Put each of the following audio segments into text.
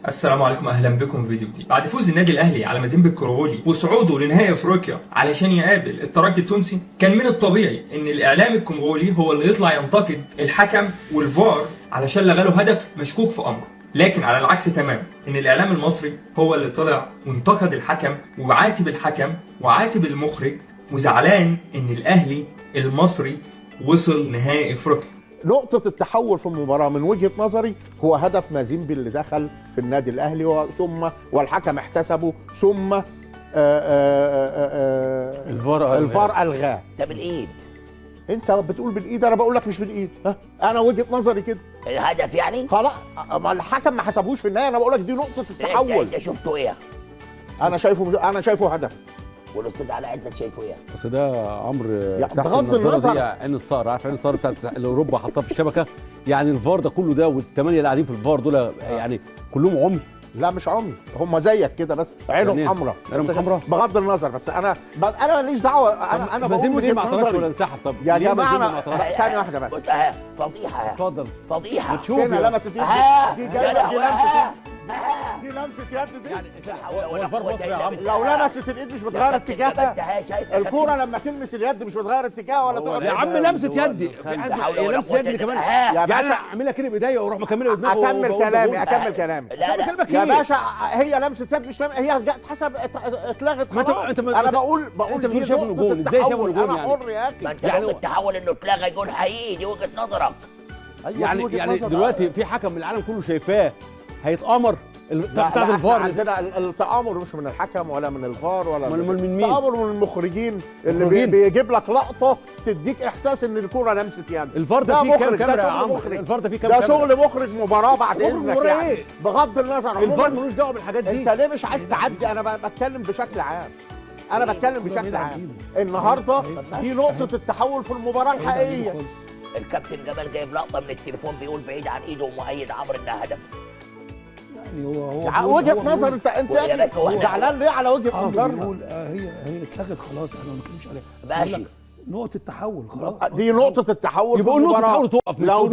السلام عليكم، اهلا بكم في فيديو جديد. بعد فوز النادي الاهلي على مازيمبي الكونغولي وصعوده لنهائي افريقيا علشان يقابل الترجي التونسي، كان من الطبيعي ان الاعلام الكونغولي هو اللي يطلع ينتقد الحكم والفار علشان لغى له هدف مشكوك في امره. لكن على العكس تماما، ان الاعلام المصري هو اللي طلع وانتقد الحكم وعاتب الحكم وعاتب المخرج وزعلان ان الاهلي المصري وصل نهائي افريقيا. نقطة التحول في المباراة من وجهة نظري هو هدف مازيمبي اللي دخل في النادي الأهلي ثم والحكم احتسبه ثم الفار ألغاه. ده بالايد. انت بتقول بالايد، انا بقول لك مش بالايد. ها انا وجهة نظري كده. الهدف يعني خلاص ما الحكم ما حسبوش في النهاية، انا بقول لك دي نقطة التحول. انت شفته ايه؟ انا شايفه هدف. والاستاذ علاء عزت شايفه ايه؟ بس ده عمرو تحت بغض النظر دي عين الصقر، عارف عين الصقر بتاعت اللي اوروبا حطها في الشبكه. يعني الفار ده كله ده والثمانيه اللي قاعدين في الفار دول يعني كلهم عمي. لا مش عمي، هم زيك كده بس عينهم حمراء. عينهم حمراء بغض النظر، بس انا ماليش دعوه. انا بقول مازيمبي ليه ما وجهة اعترضش نظري. ولا انسحب؟ طب يا ليه جماعه مازيمبي ما اعترضش؟ ثانيه واحده بس. فضيحه. اتفضل فضيحه. ما تشوف هنا لمست ايد دي جايه، دي لمسه يد دي. يعني هو الفار مصري يا عمرو. لو لمست الايد مش بتغير اتجاهها. الكوره لما تلمس اليد مش بتغير اتجاهها ولا تقعد. يا عم لمسه يد، في هي لمسه يد كمان. يا باشا انا اعملها كده بايديا واروح مكملها بدماغي. اكمل كلامي يا باشا. هي لمسه يد مش هي اتحسب اتلغت خلاص. انا بقول انت مش شايف انه جول؟ ازاي شايف انه جول؟ انا حر يا اخي. ما انت يعني التحول انه اتلغى جول حقيقي، دي وجهه نظرك. يعني دلوقتي في حكم من العالم كله شايفاه هيتامر بتاعت الفار. عندنا التآمر مش من الحكم ولا من الفار ولا من مين؟ التآمر من المخرجين اللي بيجيب لك لقطه تديك احساس ان الكوره لمست يد. الفار ده فيه كام كاميرا يا عمرو؟ الفار ده فيه كام كاميرا؟ ده شغل مخرج مباراه بعد اذنك يعني. بغض النظر الفار ملوش دعوه بالحاجات دي. انت ليه مش عايز تعدي؟ انا بتكلم بشكل عام. النهارده دي نقطه التحول في المباراه الحقيقيه. الكابتن جمال جايب لقطه من التليفون بيقول بعيد عن ايده ومؤيد عمرو انها هدف. يعني وجهه نظر. انت زعلان ليه على وجهه نظرنا؟ هي اتلغت خلاص، احنا ما بنتكلمش عليها. ماشي، نقطة التحول خلاص. دي نقطة التحول. يبقى نقطة التحول تقف. لو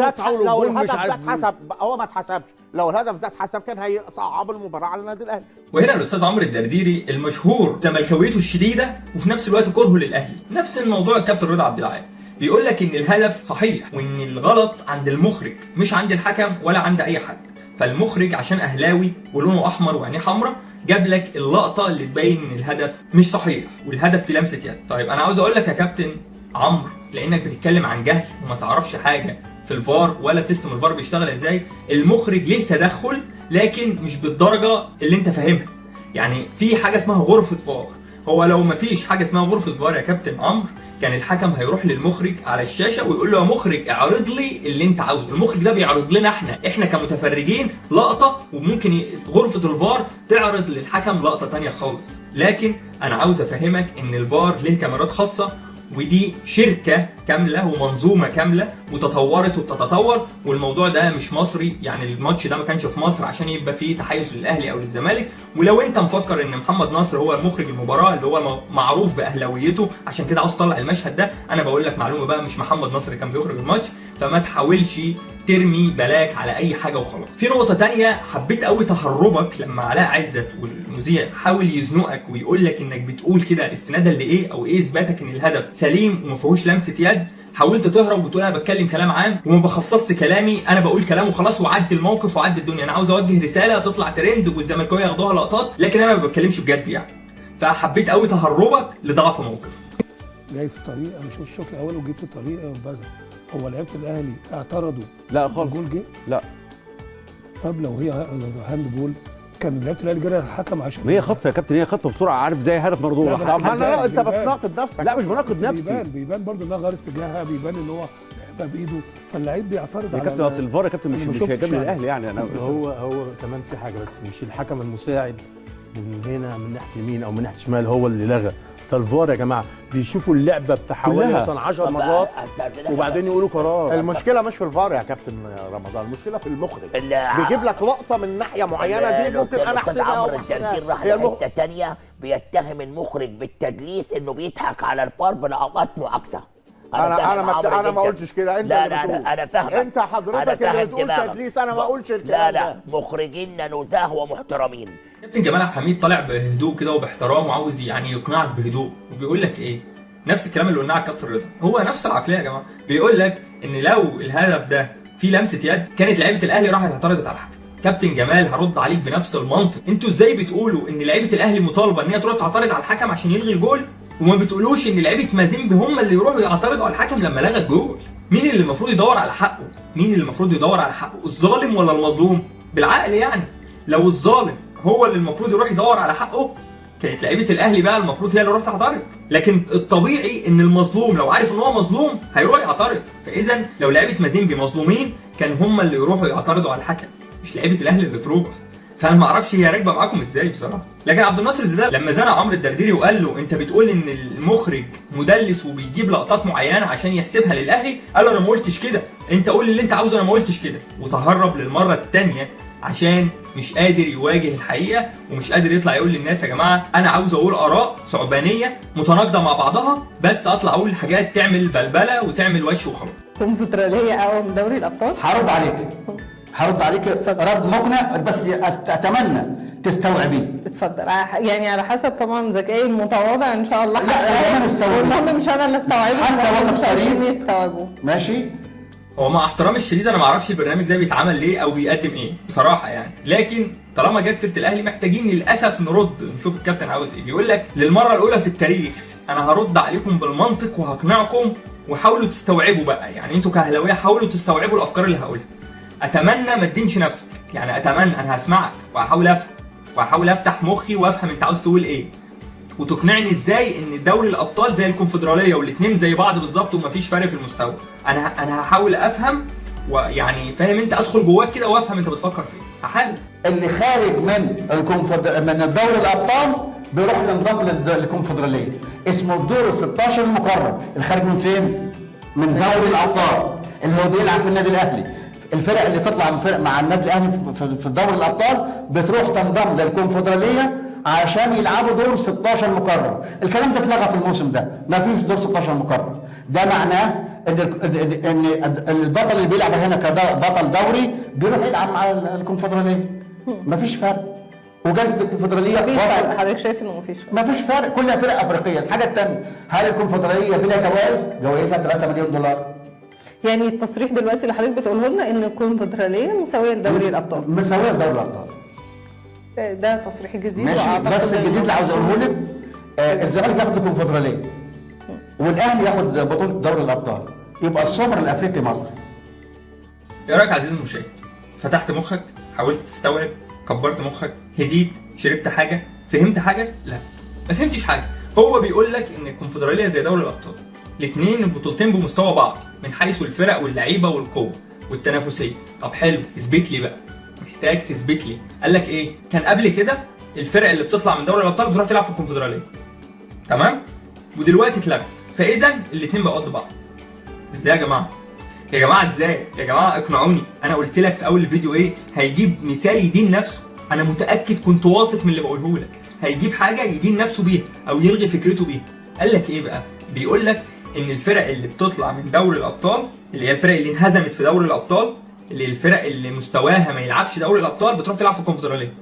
الهدف ده اتحسب، هو ما اتحسبش. لو الهدف ده اتحسب كان هيصعب المباراة على النادي الاهلي. وهنا الاستاذ عمرو الدرديري المشهور زملكاويته الشديده وفي نفس الوقت كرهه للاهلي، نفس الموضوع الكابتن رضا عبد العال بيقول لك ان الهدف صحيح وان الغلط عند المخرج مش عند الحكم ولا عند اي حد. فالمخرج عشان اهلاوي ولونه احمر وعينيه حمراء جاب لك اللقطه اللي تبين ان الهدف مش صحيح والهدف في لمسه يد. طيب انا عاوز اقول لك يا كابتن عمرو، لانك بتتكلم عن جهل وما تعرفش حاجه في الفار ولا سيستم الفار بيشتغل ازاي، المخرج ليه تدخل لكن مش بالدرجه اللي انت فاهمها. يعني في حاجه اسمها غرفه فار. هو لو ما فيش حاجه اسمها غرفه فار يا كابتن عمرو، كان الحكم هيروح للمخرج على الشاشه ويقول له يا مخرج اعرض لي اللي انت عاوزه. المخرج ده بيعرض لنا احنا كمتفرجين لقطه، وممكن غرفه الفار تعرض للحكم لقطه تانية خالص. لكن انا عاوز افهمك ان الفار ليه كاميرات خاصه، ودي شركة كاملة ومنظومة كاملة وتطورت وبتتطور، والموضوع ده مش مصري. يعني الماتش ده ما كانش في مصر عشان يبقى فيه تحيز للأهلي أو للزمالك. ولو أنت مفكر إن محمد نصر هو مخرج المباراة اللي هو معروف بأهلاويته عشان كده عاوز تطلع المشهد ده، أنا بقول لك معلومة بقى، مش محمد نصر كان بيخرج الماتش، فما تحاولش ترمي بلاك على أي حاجة وخلاص. في نقطة تانية حبيت قوي تهربك لما علاء عزت والمذيع حاول يزنقك ويقول لك إنك بتقول كده استنادا لإيه أو إيه إثباتك إن الهدف سليم وما فيهوش لمسه يد. حاولت تهرب وتقول انا بتكلم كلام عام وما بخصصش كلامي، انا بقول كلام وخلاص وعدي الموقف وعدي الدنيا. انا عاوز اوجه رساله تطلع ترند والزملكاويه ياخدوها لقطات، لكن انا ما بتكلمش بجد يعني. فحبيت قوي تهربك لضعف موقف. جاي في الطريق، انا شفت الشوط الاول وجيت في الطريق بزر. هو لعيبه الاهلي اعترضوا؟ لا خالص. الجول جه؟ لا. طب لو هي هاند بول كان لعيبه الاهلي جرى الحكم عشان ما هي خطفه يا كابتن، هي خطفه بسرعه، عارف زي هدف مردود. طب انا انت بتناقض نفسك. لا مش بناقض نفسي. بيبان برضه انها غير اتجاهها، بيبان ان هو لعبها بايده، فاللعيب بيعترض يا كابتن. اصل الفار يا كابتن مش هيجامل الاهلي يعني. انا هو كمان في حاجه، بس مش الحكم المساعد من هنا من ناحيه يمين او من ناحيه شمال هو اللي لغى. ده الفار يا جماعه بيشوفوا اللعبه بتاع حوالي مثلا 10 مرات وبعدين يقولوا قرار. المشكله مش في الفار يا كابتن رمضان، المشكله في المخرج. بيجيب لك لقطه من ناحيه معينه، دي ممكن انا احسبها التفكير راح لحته ثانيه، بيتهم المخرج بالتدليس انه بيضحك على الفار بلقطات معاكسه. انا ما قلتش كده، انت لا اللي لا بتقول. انا فاهمك. انت حضرتك اللي بتقول تدليس، انا ما اقولش الكلام لا ده. مخرجين نزاه ومحترمين. كابتن جمال عبد الحميد طالع بهدوء كده وباحترام وعاوز يعني يقنعك بهدوء، وبيقول لك ايه؟ نفس الكلام اللي قلناه على الكابتن رضا، هو نفس العقليه يا جماعه. بيقول لك ان لو الهدف ده فيه لمسه يد كانت لعيبه الاهلي راحت اعترضت على الحكم. كابتن جمال هرد عليك بنفس المنطق، انتوا ازاي بتقولوا ان لعيبه الاهلي مطالبه ان هي تروح تعترض على الحكم عشان يلغي الجول، وما بتقولوش ان لعيبه مازيمبي هم اللي يروحوا يعترضوا على الحكم لما لغى الجول؟ مين اللي المفروض يدور على حقه؟ مين اللي المفروض يدور على حقه؟ الظالم ولا المظلوم؟ بالعقل يعني، لو الظالم هو اللي المفروض يروح يدور على حقه كانت لعيبه الاهلي بقى المفروض هي اللي تروح تعترض، لكن الطبيعي ان المظلوم لو عارف ان هو مظلوم هيروح يعترض. فاذا لو لعيبه مازيمبي مظلومين كان هم اللي يروحوا يعترضوا على الحكم، مش لعيبه الاهلي اللي تروح. فانا ما اعرفش هي راكبه معاكم ازاي بصراحه. لكن عبد الناصر زيدان لما زنق عمرو الدرديري وقال له انت بتقول ان المخرج مدلس وبيجيب لقطات معينه عشان يحسبها للاهلي، قال له انا ما قلتش كده، انت قول اللي انت عاوزه، انا ما قلتش كده. وتهرب للمره الثانيه عشان مش قادر يواجه الحقيقه ومش قادر يطلع يقول للناس يا جماعه انا عاوز اقول اراء ثعبانيه متناقضه مع بعضها، بس اطلع اقول حاجات تعمل بلبله وتعمل وش وخلاص. كونفدراليه او من دوري الابطال. هرد عليك رد مقنع، بس اتمنى تستوعبيه. اتفضل. يعني على حسب طبعا ذكائي المتواضع ان شاء الله. لا انا استوعبه، والله مش انا اللي استوعبه، حتى والله مش عايزين يستوعبوه. ماشي. هو مع احترامي الشديد انا ما اعرفش البرنامج ده بيتعمل ليه او بيقدم ايه بصراحه يعني، لكن طالما جت سيره الاهلي محتاجين للاسف نرد نشوف الكابتن عاوز ايه. بيقول لك للمره الاولى في التاريخ انا هرد عليكم بالمنطق وهقنعكم وحاولوا تستوعبوا بقى، يعني انتوا كاهلاويه حاولوا تستوعبوا الافكار اللي هقولها. اتمنى ما تدينش نفسك، يعني اتمنى انا هسمعك وهحاول افهم وهحاول افتح مخي وافهم انت عاوز تقول ايه، وتقنعني ازاي ان دوري الابطال زي الكونفدراليه والاثنين زي بعض بالظبط ومفيش فرق في المستوى. انا هحاول افهم، ويعني فاهم انت ادخل جواك كده وافهم انت بتفكر في ايه، هحاول. اللي خارج من الدوري الابطال بيروح لنظام الكونفدراليه اسمه الدور ال 16 المقرر. الخارج من فين؟ من دوري الابطال اللي هو بيلعب في النادي الاهلي. الفرق اللي تطلع من فرق مع النادي الاهلي في دوري الابطال بتروح تنضم للكونفدراليه عشان يلعبوا دور 16 مقرر. الكلام ده اتلغى في الموسم ده، ما فيش دور 16 مقرر. ده معناه ان البطل اللي بيلعب هنا كبطل دوري بيروح يلعب مع الكونفدراليه. ما فيش فرق. وجائزه الكونفدراليه مفيش فرق. حضرتك شايف انه مفيش فرق؟ مفيش فرق، كلها فرق افريقيه. الحاجه الثانيه، هل الكونفدراليه بلا جوائزها 3 مليون دولار؟ يعني التصريح دلوقتي اللي حضرتك بتقوله لنا ان الكونفدراليه مساويه لدوري الابطال. مساويه لدوري الابطال. ده تصريح جديد. ماشي، بس الجديد اللي عاوز اقوله لك الزمالك ياخد الكونفدراليه والاهلي ياخد بطوله دوري الابطال، يبقى السمر الافريقي مصر. ايه رايك عزيزي المشاهد؟ فتحت مخك؟ حاولت تستوعب؟ كبرت مخك؟ هديت؟ شربت حاجه؟ فهمت حاجه؟ لا ما فهمتش حاجه. هو بيقول لك ان الكونفدراليه زي دوري الابطال، الاثنين البطولتين بمستوى بعض من حيث الفرق واللعيبه والقوه والتنافسيه. طب حلو، اثبت لي بقى، محتاج تثبت لي. قال لك ايه؟ كان قبل كده الفرق اللي بتطلع من دوري الابطال بتروح تلعب في الكونفدراليه، تمام؟ ودلوقتي اتلغت، فاذا الاثنين بقوا قد بعض. ازاي يا جماعه؟ يا جماعه ازاي؟ يا جماعه اقنعوني. انا قلت لك في اول الفيديو ايه؟ هيجيب مثال يدين نفسه. انا متاكد، كنت واثق من اللي بقوله لك، هيجيب حاجه يدين نفسه بيها او يلغي فكرته بيها. قال لك ايه بقى؟ بيقول لك ان الفرق اللي بتطلع من دوري الابطال، اللي هي الفرق اللي انهزمت في دوري الابطال، اللي الفرق اللي مستواها ما يلعبش دوري الابطال، بتروح تلعب في الكونفدراليه.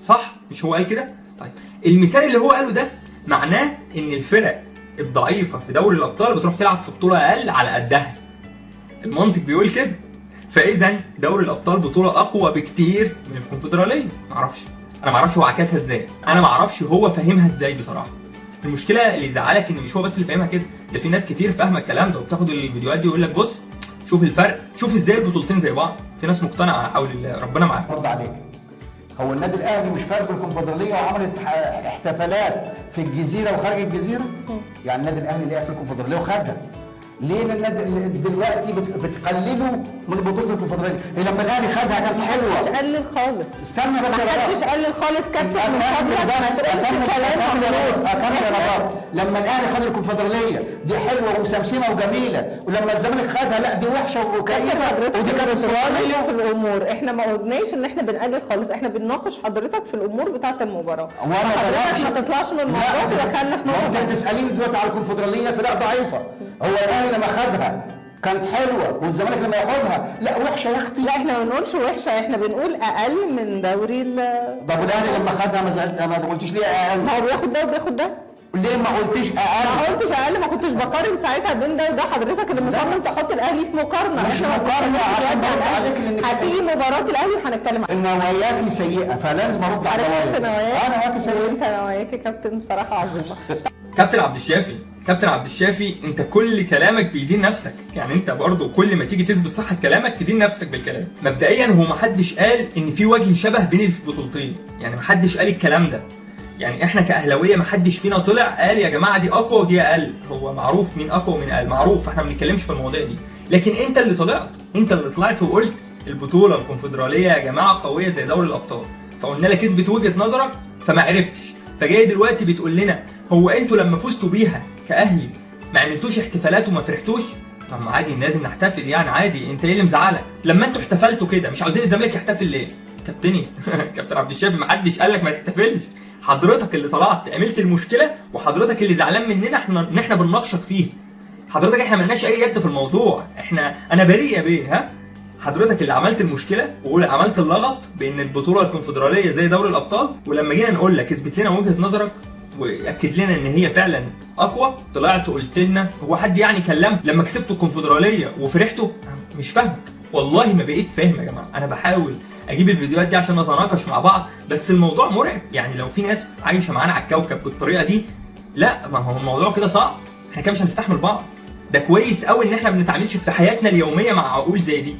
صح؟ مش هو قال كده؟ طيب المثال اللي هو قاله ده معناه ان الفرق الضعيفه في دوري الابطال بتروح تلعب في بطوله اقل على قدها. المنطق بيقول كده. فاذا دوري الابطال بطوله اقوى بكتير من الكونفدراليه. انا ما اعرفش هو عكسها ازاي، انا ما اعرفش هو فاهمها ازاي بصراحه. المشكله اللي يزعلك ان مش هو بس اللي فاهمها كده، ده في ناس كتير فاهمه الكلام ده وبتاخد الفيديوهات دي ويقول لك بص شوف الفرق، شوف ازاي البطولتين زي بعض. في ناس مقتنعه، حول ربنا معاك. رد عليك. هو النادي الاهلي مش فاز بالكونفدراليه وعملت احتفالات في الجزيره وخارج الجزيره؟ يعني النادي الاهلي لعب في الكونفدراليه وخدها. ليه النادي دلوقتي بتقللوا من بطوله الكونفدراليه؟ لما الاهلي خدها كانت حلوه. محدش قلل خالص. استنى بس يا رب. محدش قلل خالص كابتن، من فضلك ما تقولش كلام. اكمل يا رب. لما الاهلي خد الكونفدراليه دي حلوه ومسمسمه وجميله، ولما الزمالك خدها لا دي وحشه وكئيبه ودي كانت صغيره في الامور. احنا ما قلناش ان احنا بنقلل خالص، احنا بنناقش حضرتك في الامور بتاعه المباراه. حضرتك ما تطلعش من الموضوع ودخلنا في نقطه. انت بتساليني دلوقتي على الكونفدراليه فرق ضعيفه، هو الاهلي لما خدها كانت حلوه والزمالك لما ياخدها لا وحشه يا اختي. لا احنا ما بنقولش وحشه، احنا بنقول اقل من دوري طب والاهلي لما خدها ما زعلت، ما قلتش ليه اقل؟ ما هو بياخد ده وبياخد ده. ليه ما قلتش ما اقل؟ قلتش اقل، ما كنتش بقارن ساعتها بين ده وده، حضرتك اللي مصمم تحط الاهلي في مقارنه. مش إحنا ما مقارنة، بنتكلمش عشان دلوقتي برد عن عليك الأهلي. لأنك هتيجي مباراه الاهلي وهنتكلم عنها. نواياكي سيئه فلازم ارد على عرفت نواياكي. نواياكي سيئه. وانت نواياك يا كابتن بصراحه عظيمه. كابتن عبد الشافي، كابتن عبد الشافي، انت كل كلامك بيدين نفسك، يعني انت برضو كل ما تيجي تثبت صحة كلامك تدين نفسك بالكلام. مبدئيا هو محدش قال ان في وجه شبه بين البطولتين، يعني محدش قال الكلام ده. يعني احنا كاهلاويه محدش فينا طلع قال يا جماعه دي اقوى ودي اقل، هو معروف مين اقوى ومين اقل، معروف، احنا ما بنتكلمش في المواضيع دي. لكن انت اللي طلعت وقلت البطوله الكونفدراليه يا جماعه قويه زي دوري الابطال، فقلنا لك اثبت وجهه نظرك فما عرفتش، فجاي دلوقتي بتقول لنا هو انتوا لما فزتوا بيها كاهلي ما عملتوش احتفالات وما فرحتوش؟ طب ما عادي لازم نحتفل يعني عادي، انت ايه اللي مزعلك؟ لما انتوا احتفلتوا كده مش عاوزين الزمالك يحتفل ليه؟ كابتني كابتن عبد الشافي ما حدش قال لك ما تحتفلش، حضرتك اللي طلعت عملت المشكله وحضرتك اللي زعلان مننا ان احنا بنناقشك فيه. حضرتك احنا مالناش اي يد في الموضوع، انا بريء يا بيه. ها حضرتك اللي عملت المشكله وعملت اللغط بان البطوله الكونفدراليه زي دوري الابطال، ولما جينا نقول لك اثبت لنا وجهه نظرك واكد لنا ان هي فعلا اقوى طلعت وقلت لنا هو حد يعني كلم لما كسبتوا الكونفدراليه وفرحتوا؟ مش فاهمك والله، ما بقيت فاهم يا جماعه. انا بحاول اجيب الفيديوهات دي عشان نتناقش مع بعض، بس الموضوع مرعب. يعني لو في ناس عايشه معانا على الكوكب بالطريقه دي، لا ما هو الموضوع كده صعب، احنا كده مش هنستحمل بعض. ده كويس قوي ان احنا ما بنتعاملش في حياتنا اليوميه مع عقول زي دي،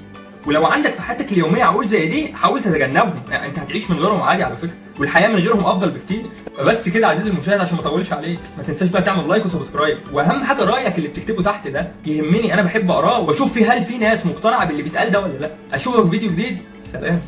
ولو عندك في حياتك اليوميه عقول زي دي حاول تتجنبهم، يعني انت هتعيش من غيرهم عادي على فكره، والحياه من غيرهم افضل بكتير. فبس كده عزيزي المشاهد عشان ما اطولش عليك، ما تنساش بقى تعمل لايك وسبسكرايب، واهم حاجه رايك اللي بتكتبه تحت ده يهمني، انا بحب اقراه واشوف هل في ناس مقتنعه باللي بيتقال ده ولا لا. اشوفك في فيديو جديد، سلام.